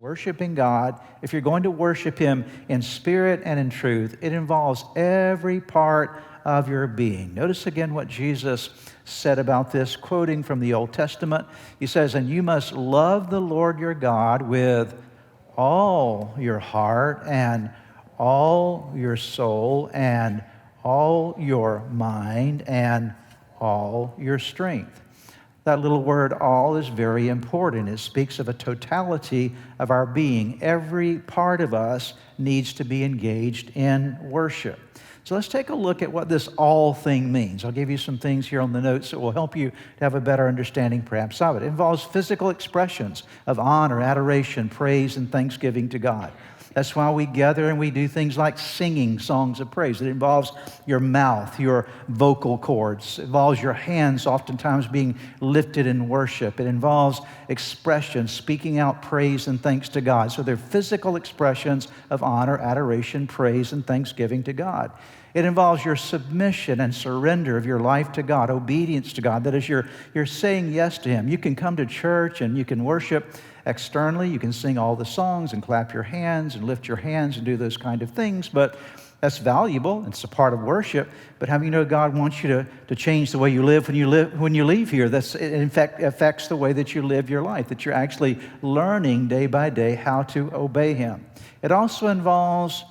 Worshiping God, if you're going to worship Him in spirit and in truth, it involves every part of your being. Notice again what Jesus said about this, quoting from the Old Testament. He says, "And you must love the Lord your God with all your heart and all your soul and all your mind and all your strength." That little word all is very important. It speaks of a totality of our being. Every part of us needs to be engaged in worship. So let's take a look at what this all thing means. I'll give you some things here on the notes that will help you to have a better understanding perhaps of it. It involves physical expressions of honor, adoration, praise, and thanksgiving to God. That's why we gather and we do things like singing songs of praise. It involves your mouth, your vocal cords. It involves your hands oftentimes being lifted in worship. It involves expression, speaking out praise and thanks to God. So they're physical expressions of honor, adoration, praise, and thanksgiving to God. It involves your submission and surrender of your life to God, obedience to God. That is, you're saying yes to Him. You can come to church and you can worship externally. You can sing all the songs and clap your hands and lift your hands and do those kind of things, but that's valuable. It's a part of worship. But how do you know God wants you to change the way you live when you leave here? It in fact affects the way that you live your life, that you're actually learning day by day how to obey Him. It also involves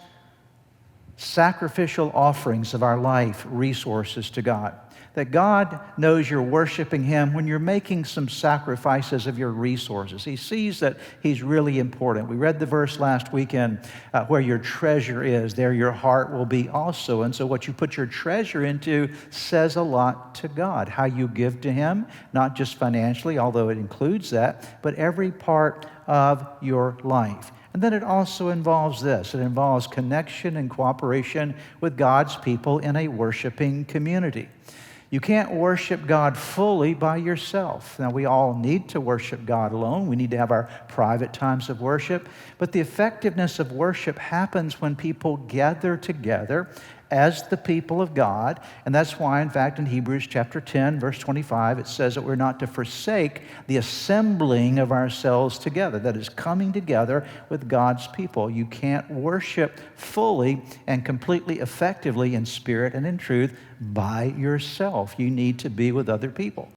sacrificial offerings of our life, resources to God. That God knows you're worshiping Him when you're making some sacrifices of your resources. He sees that He's really important. We read the verse last weekend, where your treasure is, there your heart will be also. And so what you put your treasure into says a lot to God. How you give to Him, not just financially, although it includes that, but every part of your life. And then it also involves this. It involves connection and cooperation with God's people in a worshiping community. You can't worship God fully by yourself. Now, we all need to worship God alone. We need to have our private times of worship. But the effectiveness of worship happens when people gather together as the people of God. And that's why, in fact, in Hebrews chapter 10, verse 25, it says that we're not to forsake the assembling of ourselves together. That is, coming together with God's people. You can't worship fully and completely effectively in spirit and in truth by yourself. You need to be with other people.